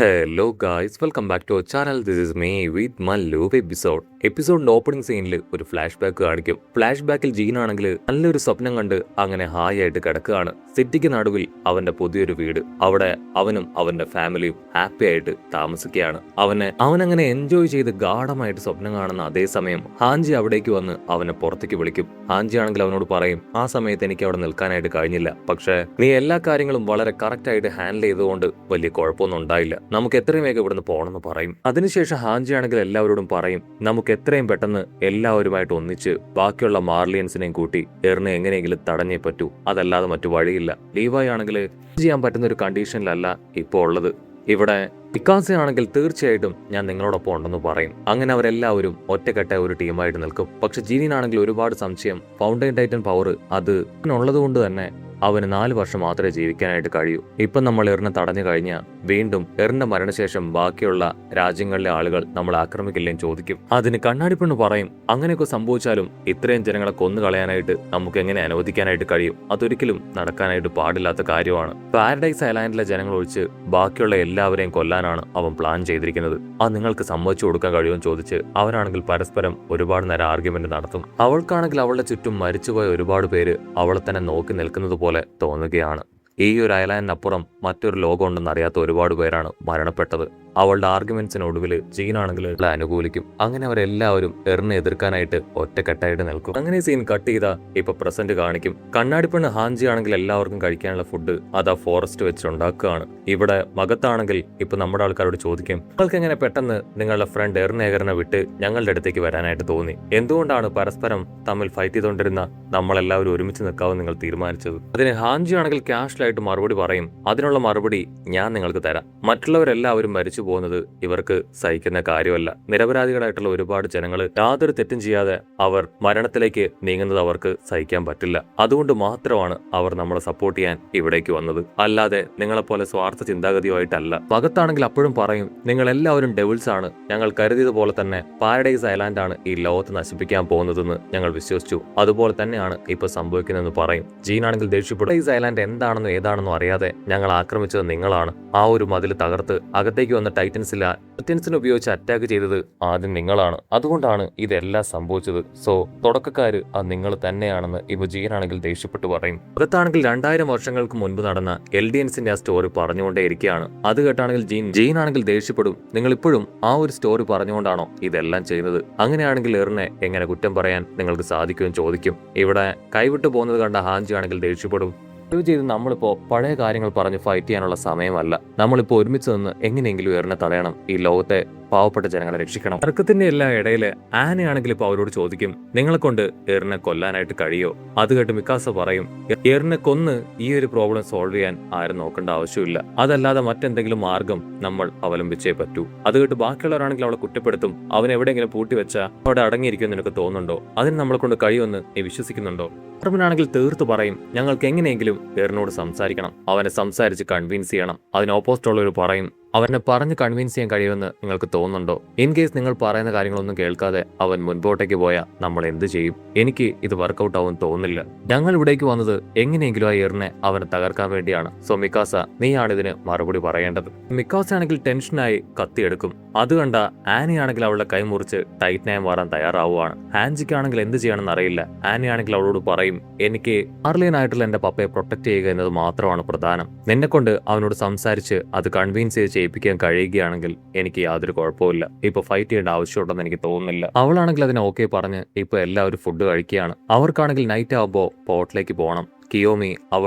Hello guys, welcome back to our channel. This is me with Mallu. എപ്പിസോഡിന്റെ opening സീനിൽ ഒരു flash back കാണിക്കും. Flash ബാക്കിൽ ജീനാണെങ്കിൽ നല്ലൊരു സ്വപ്നം കണ്ട് അങ്ങനെ ഹായ് ആയിട്ട് കിടക്കുകയാണ്. സിറ്റിക്ക് നടുവിൽ അവന്റെ പുതിയൊരു വീട്. അവിടെ അവനും അവന്റെ ഫാമിലിയും ഹാപ്പി ആയിട്ട് താമസിക്കുകയാണ്. അവനങ്ങനെ എൻജോയ് ചെയ്ത് ഗാഢമായിട്ട് സ്വപ്നം കാണുന്ന അതേസമയം ഹാൻജി അവിടേക്ക് വന്ന് അവനെ പുറത്തേക്ക് വിളിക്കും. ഹാൻജി ആണെങ്കിൽ അവനോട് പറയും, ആ സമയത്ത് എനിക്ക് അവിടെ നിൽക്കാനായിട്ട് കഴിഞ്ഞില്ല, പക്ഷേ നീ എല്ലാ കാര്യങ്ങളും വളരെ കറക്റ്റ് ആയിട്ട് ഹാൻഡിൽ ചെയ്തുകൊണ്ട് വലിയ കുഴപ്പമൊന്നും ഉണ്ടായില്ല, നമുക്ക് എത്രയും വേഗം ഇവിടുന്ന് പോകണമെന്ന് പറയും. അതിനുശേഷം ഹാൻജി ആണെങ്കിൽ എല്ലാവരോടും പറയും, നമുക്ക് എത്രയും പെട്ടെന്ന് എല്ലാവരുമായിട്ട് ഒന്നിച്ച് ബാക്കിയുള്ള മാർലിയൻസിനെയും കൂട്ടി എറിനെ എങ്ങനെയെങ്കിലും തടഞ്ഞേ പറ്റൂ, അതല്ലാതെ മറ്റു വഴിയില്ല. ലീവായി ആണെങ്കിൽ ചെയ്യാൻ പറ്റുന്ന ഒരു കണ്ടീഷനിലല്ല ഇപ്പോൾ ഉള്ളത്. ഇവിടെ പിക്കാസയാണെങ്കിൽ തീർച്ചയായിട്ടും ഞാൻ നിങ്ങളോടൊപ്പം ഉണ്ടെന്ന് പറയും. അങ്ങനെ അവരെല്ലാവരും ഒറ്റക്കെട്ടായ ഒരു ടീമായിട്ട് നിൽക്കും. പക്ഷെ ജീനിനാണെങ്കിൽ ഒരുപാട് സംശയം. ഫൗണ്ടൈൻ ടൈറ്റൻ പവർ അത് ഉള്ളത് കൊണ്ട് തന്നെ അവന് 4 വർഷം മാത്രമേ ജീവിക്കാനായിട്ട് കഴിയൂ. ഇപ്പം നമ്മൾ എറിനെ തടഞ്ഞു കഴിഞ്ഞാൽ വീണ്ടും എറിന്റെ മരണശേഷം ബാക്കിയുള്ള രാജ്യങ്ങളിലെ ആളുകൾ നമ്മൾ ആക്രമിക്കില്ലേന്ന് ചോദിക്കും. അതിന് കണ്ണാടിപ്പെണ്ണ് പറയും, അങ്ങനെയൊക്കെ സംഭവിച്ചാലും ഇത്രയും ജനങ്ങളെ കൊന്നു കളയാനായിട്ട് നമുക്ക് എങ്ങനെ അനുവദിക്കാനായിട്ട് കഴിയും? അതൊരിക്കലും നടക്കാനായിട്ട് പാടില്ലാത്ത കാര്യമാണ്. പാരഡൈസ് ഐലാൻഡിലെ ജനങ്ങൾ ഒഴിച്ച് ബാക്കിയുള്ള എല്ലാവരെയും കൊല്ലാനാണ് അവൻ പ്ലാൻ ചെയ്തിരിക്കുന്നത്. അത് നിങ്ങൾക്ക് സമ്മതിച്ചു കൊടുക്കാൻ കഴിയുമെന്ന് ചോദിച്ച് അവരാണെങ്കിൽ പരസ്പരം ഒരുപാട് നേരം ആർഗ്യുമെന്റ് നടത്തും. അവൾക്കാണെങ്കിൽ അവളുടെ ചുറ്റും മരിച്ചുപോയ ഒരുപാട് പേര് അവളെ തന്നെ നോക്കി നിൽക്കുന്നത് പോലെ തോന്നുകയാണ്. ഈ ഒരു ഐലാൻഡിനപ്പുറം മറ്റൊരു ലോകം ഉണ്ടെന്ന് അറിയാത്ത ഒരുപാട് പേരാണ് മരണപ്പെട്ടത്. അവളുടെ ആർഗ്യുമെന്റ്സിനൊടുവിൽ ജീനാണെങ്കിൽ അനുകൂലിക്കും. അങ്ങനെ അവരെല്ലാവരും എറിനെ എതിർക്കാനായിട്ട് ഒറ്റക്കെട്ടായിട്ട് നിൽക്കും. അങ്ങനെ സീൻ കട്ട് ചെയ്താ ഇപ്പൊ പ്രസന്റ് കാണിക്കും. കണ്ണാടിപ്പെണ്ണ് ഹാൻജി ആണെങ്കിൽ എല്ലാവർക്കും കഴിക്കാനുള്ള ഫുഡ് അതാ ഫോറസ്റ്റ് വെച്ച് ഉണ്ടാക്കുകയാണ്. ഇവിടെ മകത്താണെങ്കിൽ ഇപ്പൊ നമ്മുടെ ആൾക്കാരോട് ചോദിക്കും, നിങ്ങൾക്ക് എങ്ങനെ പെട്ടെന്ന് നിങ്ങളുടെ ഫ്രണ്ട് എറിനേകറിനെ വിട്ട് ഞങ്ങളുടെ അടുത്തേക്ക് വരാനായിട്ട് തോന്നി? എന്തുകൊണ്ടാണ് പരസ്പരം തമ്മിൽ ഫൈറ്റ് ചെയ്തുകൊണ്ടിരുന്ന നമ്മളെല്ലാവരും ഒരുമിച്ച് നിൽക്കാമെന്ന് നിങ്ങൾ തീരുമാനിച്ചത്? അതിന് ഹാൻജി ആണെങ്കിൽ ക്യാഷ്വലായിട്ട് മറുപടി പറയും, അതിനുള്ള മറുപടി ഞാൻ നിങ്ങൾക്ക് തരാം. മറ്റുള്ളവരെല്ലാവരും മരിച്ചു പോകുന്നത് ഇവർക്ക് സഹിക്കുന്ന കാര്യമല്ല. നിരപരാധികളായിട്ടുള്ള ഒരുപാട് ജനങ്ങൾ യാതൊരു തെറ്റും ചെയ്യാതെ അവർ മരണത്തിലേക്ക് നീങ്ങുന്നത് അവർക്ക് സഹിക്കാൻ പറ്റില്ല. അതുകൊണ്ട് മാത്രമാണ് അവർ നമ്മളെ സപ്പോർട്ട് ചെയ്യാൻ ഇവിടേക്ക് വന്നത്, അല്ലാതെ നിങ്ങളെപ്പോലെ സ്വാർത്ഥ ചിന്താഗതിയുമായിട്ടല്ല. ഭഗത്താണെങ്കിൽ അപ്പോഴും പറയും, നിങ്ങൾ എല്ലാവരും ഡെവിൾസ് ആണ്. ഞങ്ങൾ കരുതിയതുപോലെ തന്നെ പാരഡൈസ് ഐലാൻഡ് ആണ് ഈ ലോകത്ത് നശിപ്പിക്കാൻ പോകുന്നതെന്ന് ഞങ്ങൾ വിശ്വസിച്ചു. അതുപോലെ തന്നെയാണ് ഇപ്പൊ സംഭവിക്കുന്നതെന്ന് പറയും. ജീനാണെങ്കിൽ ദേഷ്യപ്പെടും, പാരഡൈസ് ഐലാൻഡ് എന്താണെന്നും ഏതാണെന്നും അറിയാതെ ഞങ്ങൾ ആക്രമിച്ചത് നിങ്ങളാണ്. ആ ഒരു മതിൽ തകർത്ത് അകത്തേക്ക് വന്ന ടൈറ്റൻസിനെ ഉപയോഗിച്ച് അറ്റാക്ക് ചെയ്തത് ആദ്യം നിങ്ങളാണ്. അതുകൊണ്ടാണ് ഇതെല്ലാം സംഭവിച്ചത്. സോ തുടക്കക്കാര് അത് നിങ്ങൾ തന്നെയാണെന്ന് ഇപ്പൊ ജീനാണെങ്കിൽ ദേഷ്യപ്പെട്ടു പറയും. അകത്താണെങ്കിൽ 2000 വർഷങ്ങൾക്ക് മുൻപ് നടന്ന എൽഡിയൻസിന്റെ ആ സ്റ്റോറി പറഞ്ഞുകൊണ്ടേയിരിക്കുകയാണ്. അത് കേട്ടാണെങ്കിൽ ജീനാണെങ്കിൽ ദേഷ്യപ്പെടും, നിങ്ങൾ ഇപ്പോഴും ആ ഒരു സ്റ്റോറി പറഞ്ഞുകൊണ്ടാണോ ഇതെല്ലാം ചെയ്യുന്നത്? അങ്ങനെയാണെങ്കിൽ എറിനെ എങ്ങനെ കുറ്റം പറയാൻ നിങ്ങൾക്ക് സാധിക്കുമെന്ന് ചോദിക്കും. ഇവിടെ കൈവിട്ടു പോകുന്നത് കണ്ട ഹാൻജി ആണെങ്കിൽ ദേഷ്യപ്പെടും, ചെയ്ത് നമ്മളിപ്പോ പഴയ കാര്യങ്ങൾ പറഞ്ഞ് ഫൈറ്റ് ചെയ്യാനുള്ള സമയമല്ല. നമ്മളിപ്പോ ഒരുമിച്ച് നിന്ന് എങ്ങനെയെങ്കിലും എറിനെ തടയണം. ഈ ലോകത്തെ പാവപ്പെട്ട ജനങ്ങളെ രക്ഷിക്കണം. തർക്കത്തിന്റെ എല്ലാം ഇടയില് ആനയാണെങ്കിൽ ഇപ്പൊ അവരോട് ചോദിക്കും, നിങ്ങളെ കൊണ്ട് എറിനെ കൊല്ലാനായിട്ട് കഴിയോ? അത് കേട്ട് മിക്കാസ പറയും, എറിനെ കൊന്ന് ഈ ഒരു പ്രോബ്ലം സോൾവ് ചെയ്യാൻ ആരും നോക്കേണ്ട ആവശ്യമില്ല, അതല്ലാതെ മറ്റെന്തെങ്കിലും മാർഗം നമ്മൾ അവലംബിച്ചേ പറ്റൂ. അത് കേട്ട് ബാക്കിയുള്ളവരാണെങ്കിൽ അവളെ കുറ്റപ്പെടുത്തും, അവൻ എവിടെയെങ്കിലും പൂട്ടിവെച്ചാ അവിടെ അടങ്ങിയിരിക്കുമെന്ന് നിനക്ക് തോന്നുന്നുണ്ടോ? അതിന് നമ്മളെ കൊണ്ട് കഴിയുമെന്ന് നീ വിശ്വസിക്കുന്നുണ്ടോ? ആണെങ്കിൽ തീർത്ത് പറയും, ഞങ്ങൾക്ക് എങ്ങനെയെങ്കിലും എറിനോട് സംസാരിക്കണം, അവനെ സംസാരിച്ച് കൺവിൻസ് ചെയ്യണം. അതിന് ഓപ്പോസിറ്റ് ഉള്ളവർ പറയും, അവനെ പറഞ്ഞ് കൺവിൻസ് ചെയ്യാൻ കഴിയുമെന്ന് നിങ്ങൾക്ക് തോന്നുന്നുണ്ടോ? ഇൻ കേസ് നിങ്ങൾ പറയുന്ന കാര്യങ്ങളൊന്നും കേൾക്കാതെ അവൻ മുൻപോട്ടേക്ക് പോയാൽ നമ്മൾ എന്ത് ചെയ്യും? എനിക്ക് ഇത് വർക്കൗട്ട് ആവും തോന്നുന്നില്ല. ഞങ്ങൾ ഇവിടേക്ക് വന്നത് എങ്ങനെയെങ്കിലും ആ എറിനെ അവനെ തകർക്കാൻ വേണ്ടിയാണ്. സോ മിക്കാസ, നീയാണ് ഇതിന് മറുപടി പറയേണ്ടത്. മിക്കാസ ആണെങ്കിൽ ടെൻഷനായി കത്തിയെടുക്കും. അത് കണ്ട ആനയാണെങ്കിൽ അവളുടെ കൈ മുറിച്ച് ടൈറ്റനായി മാറാൻ തയ്യാറാവുകയാണ്. ഹാൻജിക്കാണെങ്കിൽ എന്ത് ചെയ്യണമെന്ന് അറിയില്ല. ആനയാണെങ്കിൽ അവളോട് പറയും, എനിക്ക് ആർലിയനായിട്ടുള്ള എന്റെ പപ്പയെ പ്രൊട്ടക്ട് ചെയ്യുക എന്നത് മാത്രമാണ് പ്രധാനം. നിന്നെ കൊണ്ട് അവനോട് സംസാരിച്ച് അത് കൺവിൻസ് ചെയ്ത് ചെയ്യിപ്പിക്കാൻ കഴിയുകയാണെങ്കിൽ എനിക്ക് യാതൊരു കുഴപ്പമില്ല. ഇപ്പൊ ഫൈറ്റ് ചെയ്യേണ്ട ആവശ്യമുണ്ടെന്ന് എനിക്ക് തോന്നുന്നില്ല. അവളാണെങ്കിൽ അതിനെ ഓക്കെ പറഞ്ഞ് ഇപ്പൊ എല്ലാവരും ഫുഡ് കഴിക്കുകയാണ്. അവർക്കാണെങ്കിൽ നൈറ്റ് ആവുമ്പോ പോർട്ടിലേക്ക് പോകണം. കിയോമി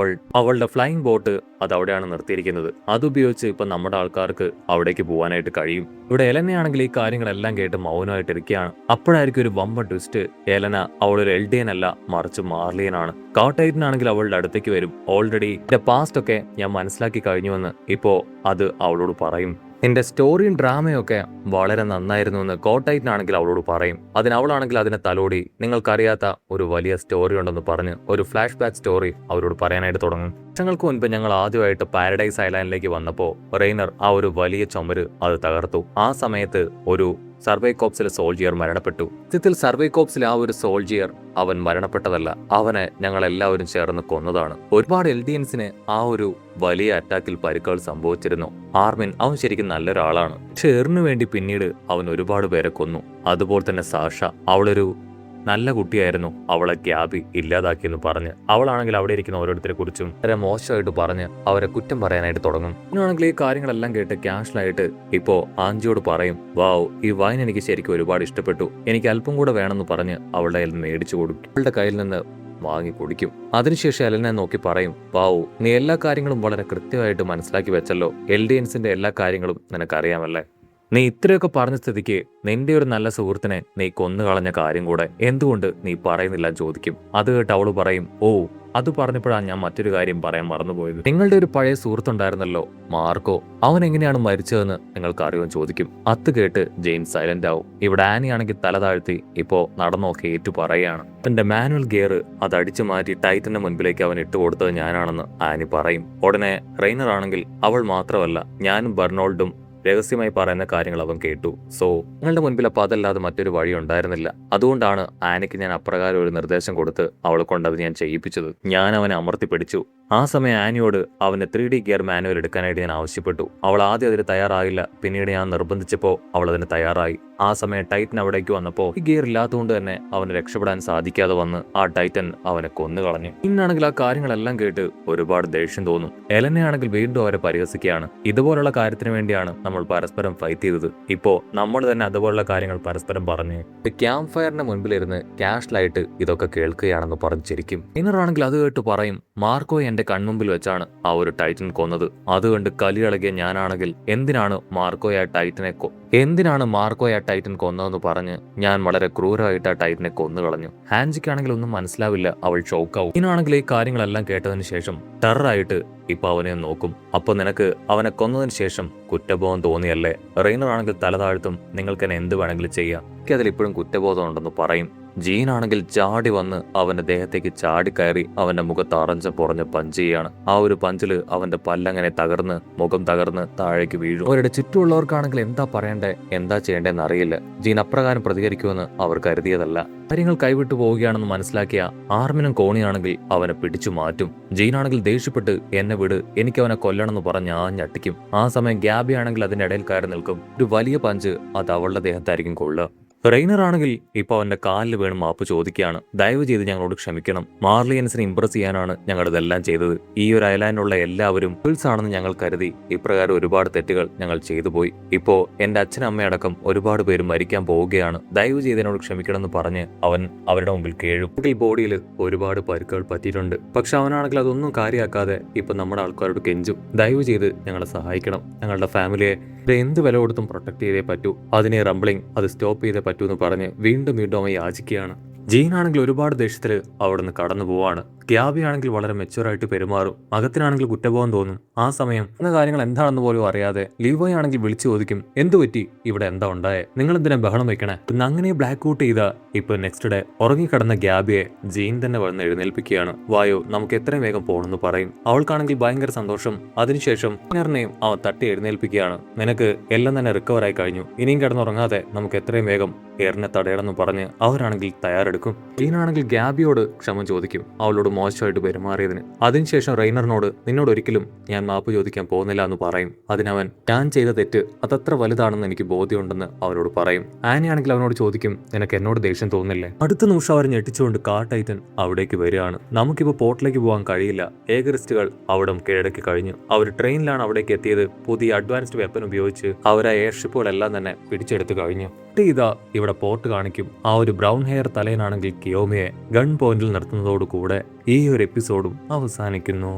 അവളുടെ ഫ്ലൈയിങ് ബോട്ട് അത് അവിടെയാണ് നിർത്തിയിരിക്കുന്നത്. അതുപയോഗിച്ച് ഇപ്പൊ നമ്മുടെ ആൾക്കാർക്ക് അവിടേക്ക് പോകാനായിട്ട് കഴിയും. ഇവിടെ എലനയാണെങ്കിൽ ഈ കാര്യങ്ങളെല്ലാം കേട്ട് മൗനമായിട്ടിരിക്കുകയാണ്. അപ്പോഴായിരിക്കും ഒരു വമ്പൻ ട്വിസ്റ്റ്. എലന അവളൊരു എൽഡിയൻ അല്ല, മറിച്ച് മാർലിയനാണ്. കാട്ടൈറ്റനാണെങ്കിൽ അവളുടെ അടുത്തേക്ക് വരും. ഓൾറെഡി എന്റെ പാസ്റ്റ് ഒക്കെ ഞാൻ മനസ്സിലാക്കി കഴിഞ്ഞുവെന്ന് ഇപ്പോ അത് അവളോട് പറയും. എന്റെ സ്റ്റോറിയും ഡ്രാമയൊക്കെ വളരെ നന്നായിരുന്നു എന്ന് കോട്ടൈറ്റനാണെങ്കിൽ അവളോട് പറയും. അതിനവളാണെങ്കിൽ അതിനെ തലോടി നിങ്ങൾക്കറിയാത്ത ഒരു വലിയ സ്റ്റോറി ഉണ്ടെന്ന് പറഞ്ഞ് ഒരു ഫ്ലാഷ് ബാക്ക് സ്റ്റോറി അവരോട് പറയാനായിട്ട് തുടങ്ങും. വർഷങ്ങൾക്ക് മുൻപ് ഞങ്ങൾ ആദ്യമായിട്ട് പാരഡൈസ് ഐലാൻഡിലേക്ക് വന്നപ്പോൾ റെയ്നർ ആ ഒരു വലിയ ചുമര് അത് തകർത്തു. ആ സമയത്ത് ഒരു സർവേ കോപ്സിലെ സോൾജിയർ മരണപ്പെട്ടു. സത്യത്തിൽ സർവേ കോപ്സിലെ ആ ഒരു സോൾജിയർ അവൻ മരണപ്പെട്ടതല്ല, അവനെ ഞങ്ങൾ എല്ലാവരും ചേർന്ന് കൊന്നതാണ്. ഒരുപാട് എൽഡിയൻസിന് ആ ഒരു വലിയ അറ്റാക്കിൽ പരിക്കുകൾ സംഭവിച്ചിരുന്നു. ആർമിൻ അവൻ ശരിക്കും നല്ലൊരാളാണ്. ഷെറിനു വേണ്ടി പിന്നീട് അവൻ ഒരുപാട് പേരെ കൊന്നു. അതുപോലെ തന്നെ സാഷ, അവളൊരു നല്ല കുട്ടിയായിരുന്നു, അവളെ ഗ്യാബി ഇല്ലാതാക്കിയെന്ന് പറഞ്ഞ് അവളാണെങ്കിൽ അവിടെ ഇരിക്കുന്ന ഓരോരുത്തരെ കുറിച്ചും വളരെ മോശമായിട്ട് പറഞ്ഞ് അവരെ കുറ്റം പറയാനായിട്ട് തുടങ്ങും. പിന്നാണെങ്കിൽ ഈ കാര്യങ്ങളെല്ലാം കേട്ട് ക്യാഷ്വലായിട്ട് ഇപ്പോ ആഞ്ചിയോട് പറയും, വാവ്, ഈ വൈൻ എനിക്ക് ശരിക്കും ഒരുപാട് ഇഷ്ടപ്പെട്ടു, എനിക്ക് അല്പം കൂടെ വേണമെന്ന് പറഞ്ഞ് അവളുടെ കയ്യിൽ നിന്ന് മേടിച്ചു കൊടുക്കും. അവളുടെ കയ്യിൽ നിന്ന് വാങ്ങി കുടിക്കും. അതിനുശേഷം എലനെ നോക്കി പറയും, വാവു, നീ എല്ലാ കാര്യങ്ങളും വളരെ കൃത്യമായിട്ട് മനസ്സിലാക്കി വെച്ചല്ലോ, എൽഡിയൻസിന്റെ എല്ലാ കാര്യങ്ങളും നിനക്കറിയാമല്ലേ. നീ ഇത്രയൊക്കെ പറഞ്ഞ സ്ഥിതിക്ക് നിന്റെ ഒരു നല്ല സുഹൃത്തിനെ നീ കൊന്നുകളഞ്ഞ കാര്യം കൂടെ എന്തുകൊണ്ട് നീ പറയുന്നില്ല ചോദിക്കും. അത് കേട്ട് അവള് പറയും, ഓ, അത് പറഞ്ഞപ്പോഴാണ് ഞാൻ മറ്റൊരു കാര്യം പറയാൻ മറന്നുപോയത്. നിങ്ങളുടെ ഒരു പഴയ സുഹൃത്തുണ്ടായിരുന്നല്ലോ, മാർക്കോ, അവൻ എങ്ങനെയാണ് മരിച്ചതെന്ന് നിങ്ങൾക്ക് അറിയുമെന്ന് ചോദിക്കും. അത് കേട്ട് ജെയിൻ സൈലന്റ് ആവും. ഇവിടെ ആനി ആണെങ്കിൽ തല താഴ്ത്തി ഇപ്പോ നടന്നൊക്കെ ഏറ്റു പറയുകയാണ്. തന്റെ മാനുവൽ ഗിയർ അത് അടിച്ചു മാറ്റി ടൈറ്റന്റെ മുൻപിലേക്ക് അവൻ ഇട്ടുകൊടുത്തത് ഞാനാണെന്ന് ആനി പറയും. ഉടനെ റെയ്നർ ആണെങ്കിൽ അവൾ മാത്രമല്ല ഞാനും ബെർണോൾഡും രഹസ്യമായി പറയുന്ന കാര്യങ്ങൾ അവൻ കേട്ടു. സോ നിങ്ങളുടെ മുൻപിൽ അപ്പോൾ അതല്ലാതെ മറ്റൊരു വഴി ഉണ്ടായിരുന്നില്ല. അതുകൊണ്ടാണ് ആനിക്ക് ഞാൻ അപ്രകാരം ഒരു നിർദ്ദേശം കൊടുത്ത് അവളെ കൊണ്ട് അത് ഞാൻ ചെയ്യിപ്പിച്ചത്. ഞാൻ അവനെ അമർത്തി പിടിച്ചു. ആ സമയം ആനിയോട് അവന്റെ 3D ഗിയർ മാനുവൽ എടുക്കാനായിട്ട് ഞാൻ ആവശ്യപ്പെട്ടു. അവൾ ആദ്യം അതിന് തയ്യാറായില്ല. പിന്നീട് ഞാൻ നിർബന്ധിച്ചപ്പോൾ അവൾ അതിന് തയ്യാറായി. ആ സമയം ടൈറ്റൻ അവിടേക്ക് വന്നപ്പോൾ ഈ ഗിയർ ഇല്ലാത്തതുകൊണ്ട് തന്നെ അവന് രക്ഷപ്പെടാൻ സാധിക്കാതെ വന്ന് ആ ടൈറ്റൻ അവനെ കൊന്നുകളഞ്ഞു. ഇന്നാണെങ്കിൽ ആ കാര്യങ്ങളെല്ലാം കേട്ട് ഒരുപാട് ദേഷ്യം തോന്നും. എലനെയാണെങ്കിൽ വീണ്ടും അവരെ പരിഹസിക്കുകയാണ്. ഇതുപോലുള്ള കാര്യത്തിന് വേണ്ടിയാണ് നമ്മൾ പരസ്പരം ഫൈറ്റ് ചെയ്തത്. ഇപ്പോ നമ്മൾ തന്നെ അതുപോലുള്ള കാര്യങ്ങൾ പരസ്പരം പറഞ്ഞ് ക്യാമ്പ് ഫയറിന്റെ മുൻപിലിരുന്ന് ക്യാഷ്വലായിട്ട് ഇതൊക്കെ കേൾക്കുകയാണെന്ന് പറഞ്ഞിരിക്കും. ഇന്നറാണെങ്കിൽ അത് കേട്ട് പറയും, മാർക്കോ എന്റെ കൺമുമ്പിൽ വെച്ചാണ് ആ ഒരു ടൈറ്റൻ കൊന്നത്. അതുകൊണ്ട് കലിയിളകിയ ഞാനാണെങ്കിൽ എന്തിനാണ് മാർക്കോയെ ടൈറ്റൻ കൊന്നതെന്ന് പറഞ്ഞ് ഞാൻ വളരെ ക്രൂരമായിട്ട് ആ ടൈറ്റനെ കൊന്നുകളഞ്ഞു. ഹാൻജിക്കാണെങ്കിൽ ഒന്നും മനസ്സിലാവില്ല, അവൾ ഷോക്കാവും. ഇതിനാണെങ്കിൽ ഈ കാര്യങ്ങളെല്ലാം കേട്ടതിന് ശേഷം ടെററായിട്ട് ഇപ്പൊ അവനെ നോക്കും. അപ്പൊ നിനക്ക് അവനെ കൊന്നതിന് ശേഷം കുറ്റബോധം തോന്നിയല്ലേ? റെയ്നർ ആണെങ്കിൽ തല താഴ്ത്തും, നിങ്ങൾക്ക് എന്നെ എന്ത് വേണമെങ്കിലും ചെയ്യാം, എനിക്ക് അതിൽ ഇപ്പോഴും കുറ്റബോധം ഉണ്ടെന്ന് പറയും. ജീനാണെങ്കിൽ ചാടി വന്ന് അവന്റെ ദേഹത്തേക്ക് ചാടിക്കയറി അവന്റെ മുഖത്ത് അറഞ്ച പുറഞ്ഞ് പഞ്ച് ചെയ്യാണ്. ആ ഒരു പഞ്ചില് അവന്റെ പല്ലങ്ങനെ തകർന്ന് മുഖം തകർന്ന് താഴേക്ക് വീഴും. അവരുടെ ചുറ്റുമുള്ളവർക്കാണെങ്കിൽ എന്താ പറയണ്ടേ എന്താ ചെയ്യേണ്ടതെന്ന് അറിയില്ല. ജീൻ അപ്രകാരം പ്രതികരിക്കുമെന്ന് അവർ കരുതിയതല്ല. കാര്യങ്ങൾ കൈവിട്ടു പോവുകയാണെന്ന് മനസ്സിലാക്കിയ ആർമിനും കോണിയാണെങ്കിൽ അവനെ പിടിച്ചു മാറ്റും. ജീനാണെങ്കിൽ ദേഷ്യപ്പെട്ട് എന്നെ വിട്, എനിക്ക് അവനെ കൊല്ലണമെന്ന് പറഞ്ഞ് ഞട്ടിക്കും. ആ സമയം ഗ്യാബി ആണെങ്കിൽ അതിന്റെ ഇടയിൽ കയറി നിൽക്കും. ഒരു വലിയ പഞ്ച് അത് അവളുടെ ദേഹത്തായിരിക്കും കൊള്ളുക. റെയ്നർ ആണെങ്കിൽ ഇപ്പൊ അവന്റെ കാലിൽ വീണ് മാപ്പ് ചോദിക്കുകയാണ്. ദയവ് ചെയ്ത് ഞങ്ങളോട് ക്ഷമിക്കണം, മാർലിയൻസിനെ ഇംപ്രസ് ചെയ്യാനാണ് ഞങ്ങൾ ഇതെല്ലാം ചെയ്തത്. ഈ ഒരു ഐലാൻഡിലുള്ള എല്ലാവരും ഫുൾസ് ആണെന്ന് ഞങ്ങൾ കരുതി ഇപ്രകാരം ഒരുപാട് തെറ്റുകൾ ഞങ്ങൾ ചെയ്തു പോയി. ഇപ്പോ എന്റെ അച്ഛനമ്മയടക്കം ഒരുപാട് പേര് മരിക്കാൻ പോവുകയാണ്, ദയവ് ചെയ്ത് എന്നോട് ക്ഷമിക്കണം എന്ന് പറഞ്ഞ് അവൻ അവരുടെ മുമ്പിൽ കേഴും. ബോഡിയിൽ ഒരുപാട് പരുക്കുകൾ പറ്റിയിട്ടുണ്ട്. പക്ഷെ അവനാണെങ്കിൽ അതൊന്നും കാര്യമാക്കാതെ ഇപ്പൊ നമ്മുടെ ആൾക്കാരോട് കെഞ്ചും, ദയവ് ചെയ്ത് ഞങ്ങളെ സഹായിക്കണം, ഞങ്ങളുടെ ഫാമിലിയെ എന്ത് വില കൊടുത്തും പ്രൊട്ടക്ട് ചെയ്തേ പറ്റൂ, അതിനെ റംബ്ലിംഗ് അത് സ്റ്റോപ്പ് ചെയ്തേ പറ്റൂ എന്ന് പറഞ്ഞ് വീണ്ടും അവൻ യാചിക്കുകയാണ്. ജീനാണെങ്കിൽ ഒരുപാട് ദേഷ്യത്തിൽ അവിടുന്ന് കടന്നു പോവാണ്. ഗ്യാബി ആണെങ്കിൽ വളരെ മെച്ചുവറായിട്ട് പെരുമാറും. മകത്തിനാണെങ്കിൽ കുറ്റബോധം തോന്നും. ആ സമയം എന്ന കാര്യങ്ങൾ എന്താണെന്ന് പോലും അറിയാതെ ലീവോയ് ആണെങ്കിൽ വിളിച്ചു ചോദിക്കും, എന്തു പറ്റി, ഇവിടെ എന്താ ഉണ്ടായേ, നിങ്ങൾ എന്തിനാ ബഹളം വെക്കണേ? പിന്നെ അങ്ങനെ ബ്ലാക്ക് ഔട്ട് ചെയ്ത ഇപ്പൊ നെക്സ്റ്റ് ഡേ ഉറങ്ങിക്കിടന്ന ഗ്യാബിയെ ജീൻ തന്നെ വന്ന് എഴുന്നേൽപ്പിക്കുകയാണ്. വായോ, നമുക്ക് എത്രയും വേഗം പോകണമെന്ന് പറയും. അവൾക്കാണെങ്കിൽ ഭയങ്കര സന്തോഷം. അതിനുശേഷം നെയും അവൻ തട്ടി എഴുന്നേൽപ്പിക്കുകയാണ്. നിനക്ക് എല്ലാം തന്നെ റിക്കവർ ആയി കഴിഞ്ഞു, ഇനിയും കിടന്നുറങ്ങാതെ നമുക്ക് എത്രയും വേഗം എയറിനെ തടയണമെന്ന് പറഞ്ഞ് അവരാണെങ്കിൽ തയ്യാറെടുക്കും. ജീനാണെങ്കിൽ ഗ്യാബിയോട് ക്ഷമ ചോദിക്കും, അവളോട് മോശമായിട്ട് പെരുമാറിയതിന്. അതിനുശേഷം റെയ്നറിനോട് നിന്നോട് ഒരിക്കലും ഞാൻ മാപ്പ് ചോദിക്കാൻ പോകുന്നില്ല എന്ന് പറയും. അതിനവൻ ഞാൻ ചെയ്ത തെറ്റ് അതത്ര വലുതാണെന്ന് എനിക്ക് ബോധ്യമുണ്ടെന്ന് അവരോട് പറയും. ആനിയാണെങ്കിൽ അവനോട് ചോദിക്കും, നിനക്ക് എന്നോട് ദേഷ്യം തോന്നില്ലേ? അടുത്ത നിമിഷം അവർ ഞെട്ടിച്ചുകൊണ്ട് കാർ ടൈറ്റൻ അവിടേക്ക് വരികയാണ്. നമുക്കിപ്പോൾ പോർട്ടിലേക്ക് പോകാൻ കഴിയില്ല, ഏഗറിസ്റ്റുകൾ അവിടം കീഴടക്കി കഴിഞ്ഞു. അവർ ട്രെയിനിലാണ് അവിടേക്ക് എത്തിയത്. പുതിയ അഡ്വാൻസ്ഡ് വെപ്പൺ ഉപയോഗിച്ച് അവർ ആ എയർഷിപ്പുകളെല്ലാം തന്നെ പിടിച്ചെടുത്ത് കഴിഞ്ഞു. ഇതാ ഇവിടെ പോർട്ട് കാണിക്കും. ആ ഒരു ബ്രൗൺ ഹെയർ തലയനാണെങ്കിൽ കിയോമിയെ ഗൺ പോയിന്റിൽ നിർത്തുന്നതോടുകൂടെ ഈ ഒരു എപ്പിസോഡും അവസാനിക്കുന്നു.